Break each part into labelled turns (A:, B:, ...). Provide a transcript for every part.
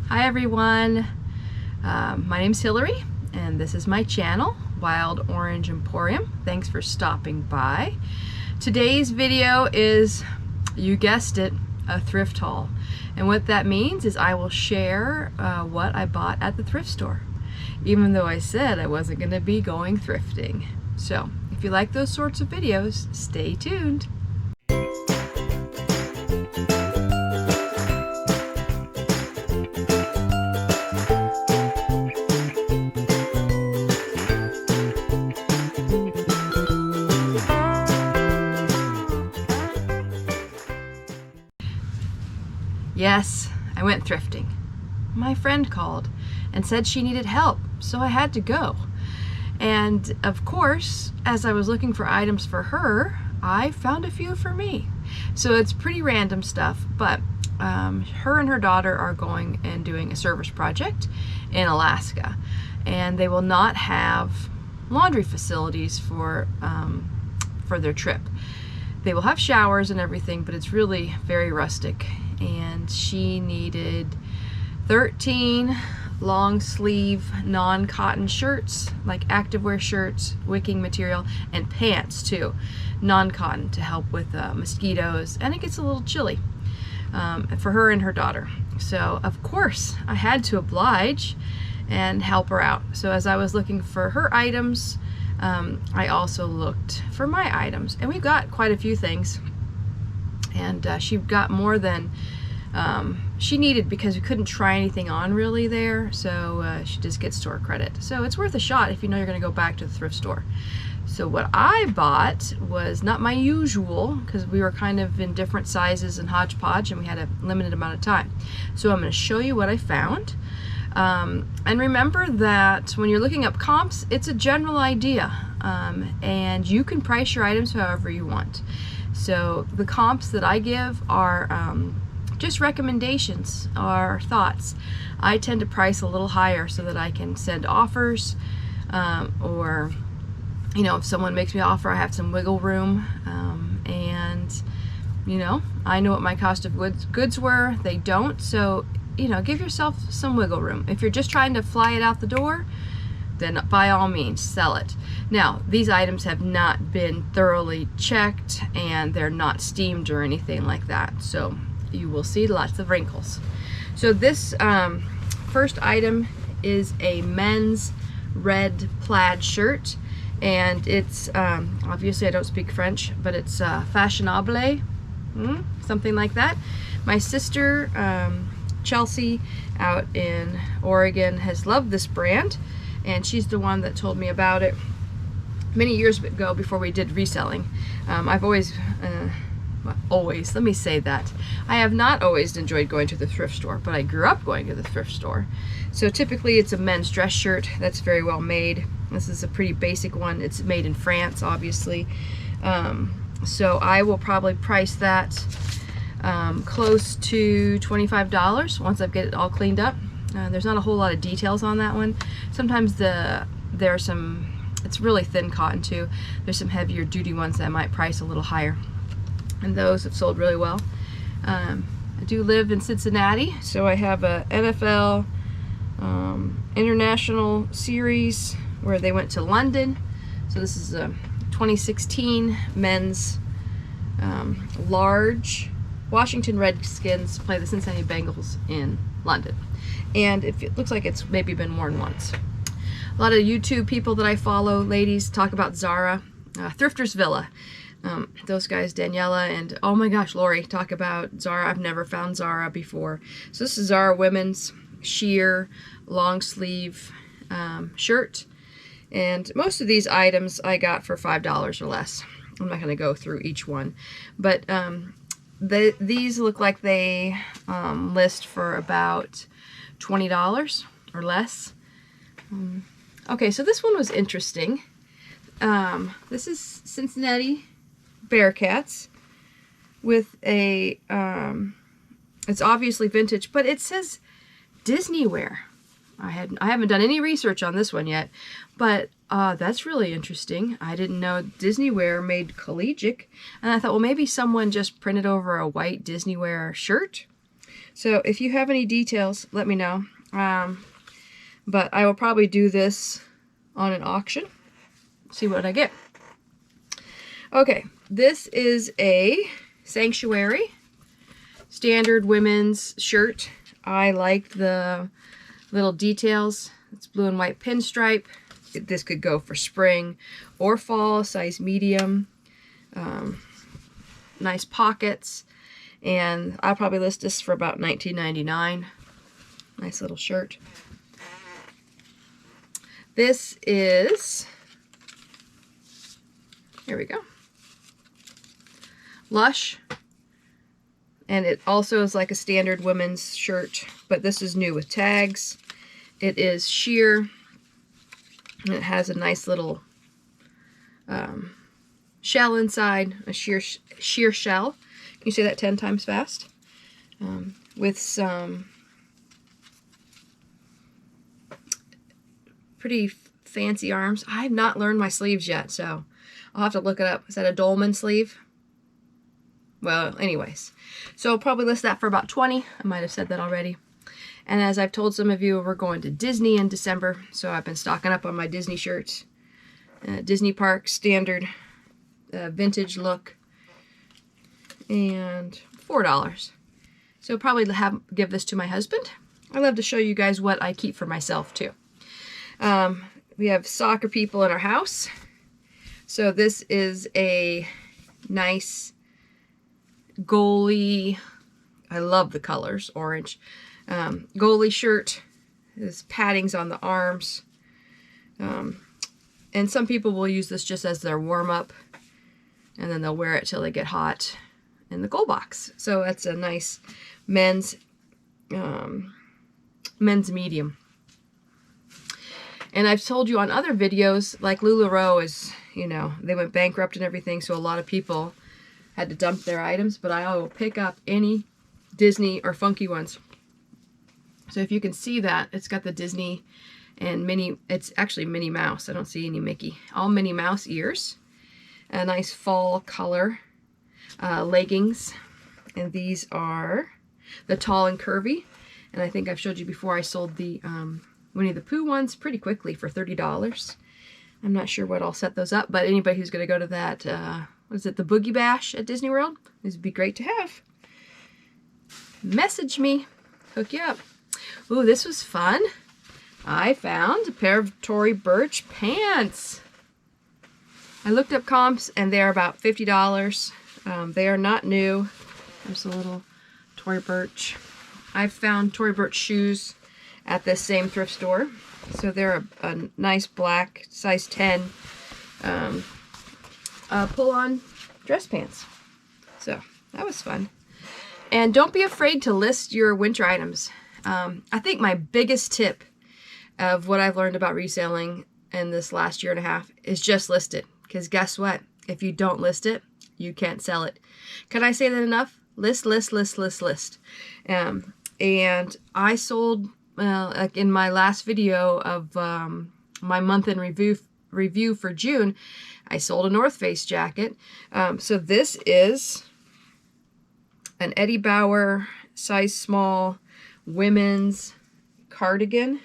A: Hi everyone, my name's Hillary and this is my channel, Wild Orange Emporium. Thanks for stopping by. Today's video is, you guessed it, a thrift haul. And what that means is I will share what I bought at the thrift store, even though I said I wasn't going to be going thrifting. So if you like those sorts of videos, stay tuned. Yes, I went thrifting. My friend called and said she needed help, so I had to go. And of course, as I was looking for items for her, I found a few for me. So it's pretty random stuff, but her and her daughter are going and doing a service project in Alaska, and they will not have laundry facilities for their trip. They will have showers and everything, but it's really very rustic. And she needed 13 long sleeve non-cotton shirts, like activewear shirts, wicking material, and pants too, non-cotton, to help with mosquitoes, and it gets a little chilly for her and her daughter. So of course I had to oblige and help her out. So as I was looking for her items, I also looked for my items, and we got quite a few things. And she got more than she needed because we couldn't try anything on really there, so she just gets store credit. So it's worth a shot if you know you're going to go back to the thrift store. So what I bought was not my usual, because we were kind of in different sizes and hodgepodge and we had a limited amount of time. So I'm going to show you what I found. And remember that when you're looking up comps, it's a general idea, and you can price your items however you want. So the comps that I give are just recommendations or thoughts. I tend to price a little higher so that I can send offers, or you know, if someone makes me an offer, I have some wiggle room, and you know, I know what my cost of goods were. They don't, so you know, give yourself some wiggle room. If you're just trying to fly it out the door, then by all means sell it. Now, these items have not been thoroughly checked and they're not steamed or anything like that, so you will see lots of wrinkles. So this first item is a men's red plaid shirt, and it's obviously I don't speak French, but it's fashionable, something like that. My sister Chelsea out in Oregon has loved this brand, and she's the one that told me about it many years ago before we did reselling. I've always, let me say that. I have not always enjoyed going to the thrift store, but I grew up going to the thrift store. So typically it's a men's dress shirt that's very well made. This is a pretty basic one. It's made in France, obviously. So I will probably price that close to $25 once I get it all cleaned up. There's not a whole lot of details on that one. Sometimes there's some, it's really thin cotton too. There's some heavier duty ones that I might price a little higher, and those have sold really well. I do live in Cincinnati, so I have a NFL International Series where they went to London. So this is a 2016 men's large. Washington Redskins play the Cincinnati Bengals in London, and it looks like it's maybe been worn once. A lot of YouTube people that I follow, ladies, talk about Zara, Thrifter's Villa. Those guys, Daniela and, oh my gosh, Lori, talk about Zara. I've never found Zara before. So this is Zara women's sheer long sleeve shirt, and most of these items I got for $5 or less. I'm not going to go through each one, but these look like they list for about $20 or less. Okay, so this one was interesting. This is Cincinnati Bearcats with a, it's obviously vintage, but it says Disney wear. I haven't done any research on this one yet, but that's really interesting. I didn't know Disney wear made collegiate, and I thought, well, maybe someone just printed over a white Disney wear shirt. So if you have any details, let me know. But I will probably do this on an auction. See what I get. Okay, this is a Sanctuary standard women's shirt. I like the little details. It's blue and white pinstripe. This could go for spring or fall, size medium. Nice pockets. And I'll probably list this for about $19.99. Nice little shirt. This is, here we go, Lush. And it also is like a standard women's shirt, but this is new with tags. It is sheer, and it has a nice little shell inside, a sheer shell. Can you say that 10 times fast? With some pretty fancy arms. I have not learned my sleeves yet, so I'll have to look it up. Is that a dolman sleeve? Well, anyways. So I'll probably list that for about $20. I might have said that already. And as I've told some of you, we're going to Disney in December, so I've been stocking up on my Disney shirts. Disney Park standard vintage look. And $4. So probably give this to my husband. I love to show you guys what I keep for myself too. We have soccer people in our house. So this is a nice goalie. I love the colors, orange. Goalie shirt. There's paddings on the arms. And some people will use this just as their warm-up. And then they'll wear it till they get hot in the goal box. So that's a nice men's medium. And I've told you on other videos, like LuLaRoe is, you know, they went bankrupt and everything, so a lot of people had to dump their items, but I will pick up any Disney or funky ones. So if you can see that, it's got the Disney and Minnie, it's actually Minnie Mouse. I don't see any Mickey. All Minnie Mouse ears. A nice fall color. Leggings. And these are the tall and curvy. And I think I've showed you before I sold the Winnie the Pooh ones pretty quickly for $30. I'm not sure what I'll set those up, but anybody who's going to go to that, what is it, the Boogie Bash at Disney World, this would be great to have. Message me. Hook you up. Ooh, this was fun. I found a pair of Tory Burch pants. I looked up comps and they're about $50. They are not new. There's a little Tory Burch. I found Tory Burch shoes at this same thrift store. So they're a nice black size 10 pull-on dress pants. So that was fun. And don't be afraid to list your winter items. I think my biggest tip of what I've learned about reselling in this last year and a half is just list it. Because guess what? If you don't list it, you can't sell it. Can I say that enough? List, list, list, list, list. And I sold, like in my last video of my month in review for June, I sold a North Face jacket. So this is an Eddie Bauer size small women's cardigan.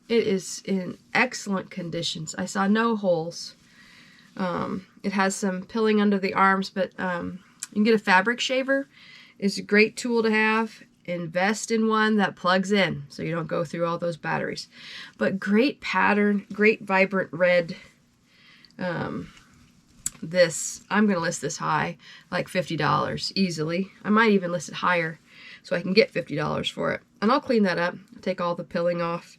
A: It is in excellent conditions. I saw no holes. It has some pilling under the arms, but you can get a fabric shaver. It's a great tool to have. Invest in one that plugs in so you don't go through all those batteries. But great pattern, great vibrant red. This, I'm going to list this high, like $50 easily. I might even list it higher so I can get $50 for it. And I'll clean that up, take all the pilling off.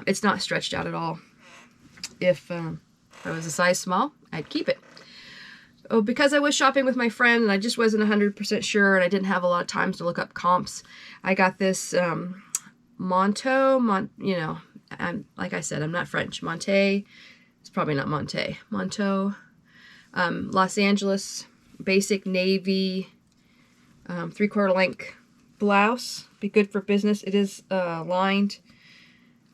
A: It's not stretched out at all. If I was a size small, I'd keep it. Oh, because I was shopping with my friend and I just wasn't 100% sure and I didn't have a lot of time to look up comps, I got this Monto, you know, like I said, I'm not French. Monte, it's probably not Monte. Monto, Los Angeles, basic navy, 3/4 length blouse. Be good for business. It is lined.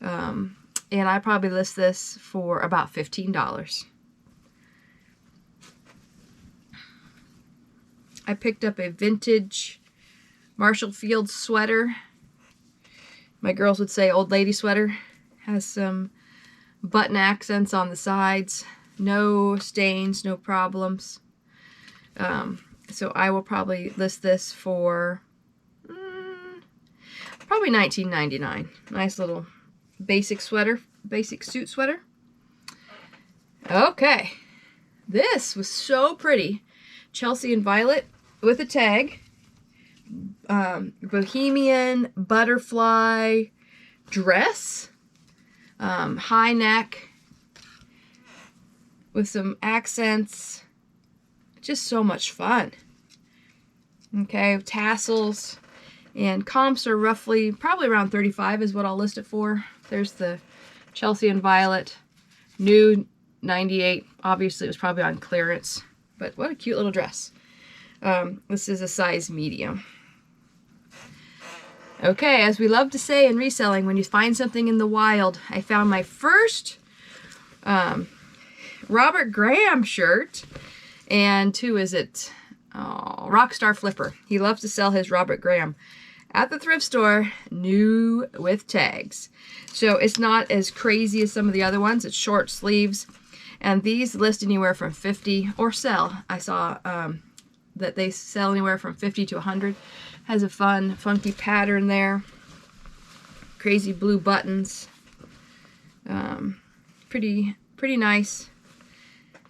A: And I probably list this for about $15. I picked up a vintage Marshall Fields sweater. My girls would say old lady sweater. Has some button accents on the sides. No stains, no problems. So I will probably list this for probably $19.99. Nice little basic sweater, basic suit sweater. Okay, this was so pretty. Chelsea and Violet with a tag. Bohemian butterfly dress. High neck with some accents. Just so much fun. Okay, tassels. And comps are roughly, probably around 35 is what I'll list it for. There's the Chelsea and Violet. New 98. Obviously, it was probably on clearance. But what a cute little dress. This is a size medium. Okay, as we love to say in reselling, when you find something in the wild, I found my first Robert Graham shirt. And who is it? Oh, Rockstar Flipper. He loves to sell his Robert Graham at the thrift store, new with tags. So it's not as crazy as some of the other ones. It's short sleeves. And these list anywhere from 50 or sell. I saw that they sell anywhere from 50 to 100. Has a fun, funky pattern there. Crazy blue buttons. Pretty nice.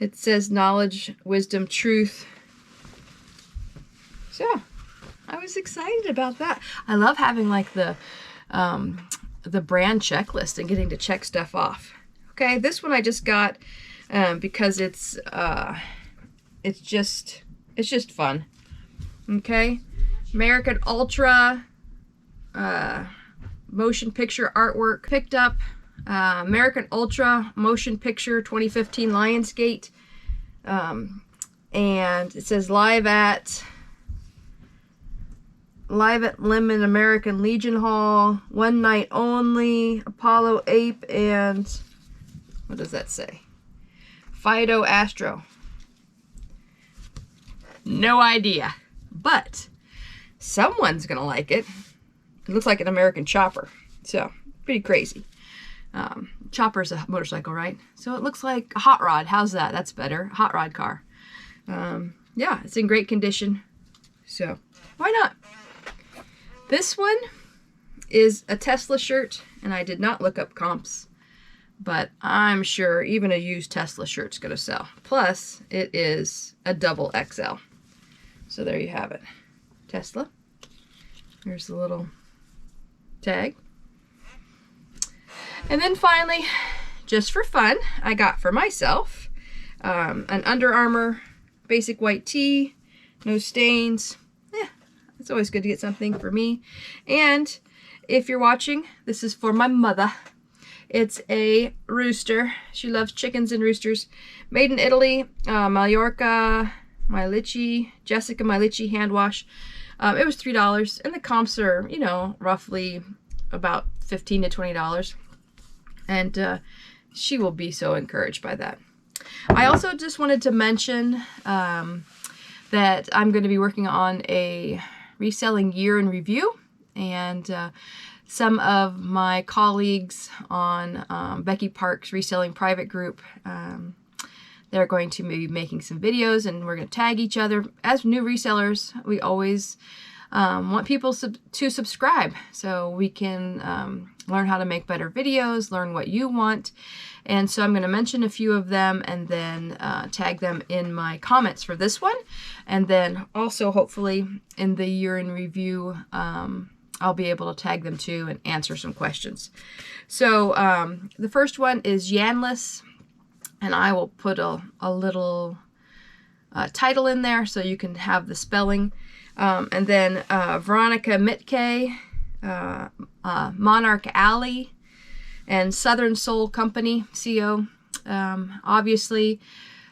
A: It says knowledge, wisdom, truth. So I was excited about that. I love having like the brand checklist and getting to check stuff off. Okay, this one I just got because it's just fun. Okay, American Ultra motion picture artwork picked up. American Ultra motion picture 2015 Lionsgate, and it says live at Lemon American Legion Hall, one night only, Apollo Ape, and what does that say? Fido Astro. No idea, but someone's gonna like it. It looks like an American Chopper, so pretty crazy. Chopper's a motorcycle, right? So it looks like a hot rod. How's that? That's better. Hot rod car. Yeah, it's in great condition, so why not? This one is a Tesla shirt, and I did not look up comps, but I'm sure even a used Tesla shirt's gonna sell. Plus, it is a double XL. So there you have it. Tesla. There's the little tag. And then finally, just for fun, I got for myself an Under Armour basic white tee, no stains. Yeah, it's always good to get something for me. And if you're watching, this is for my mother. It's a rooster. She loves chickens and roosters. Made in Italy, Mallorca, Jessica Mailici hand wash. It was $3, and the comps are, you know, roughly about $15 to $20. And she will be so encouraged by that. I also just wanted to mention that I'm going to be working on a reselling year in review, and some of my colleagues on Becky Park's reselling private group, they're going to be making some videos, and we're going to tag each other. As new resellers, we always want people to subscribe so we can learn how to make better videos, learn what you want. And so I'm going to mention a few of them and then tag them in my comments for this one. And then also hopefully in the year in review, I'll be able to tag them too and answer some questions. So the first one is Yanless, and I will put a little title in there so you can have the spelling. And then Veronica Mitke, Monarch Alley, and Southern Soul Company, CO. Obviously,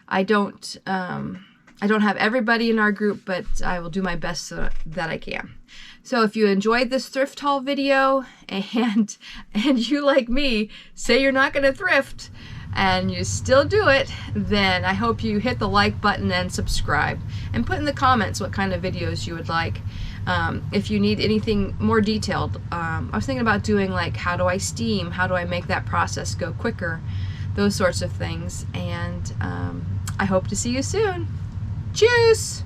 A: I don't have everybody in our group, but I will do my best so that I can. So if you enjoyed this thrift haul video and you, like me, say you're not going to thrift and you still do it, then I hope you hit the like button and subscribe, and put in the comments what kind of videos you would like. If you need anything more detailed, I was thinking about doing like, how do I steam? How do I make that process go quicker? Those sorts of things. And I hope to see you soon. Tschüss!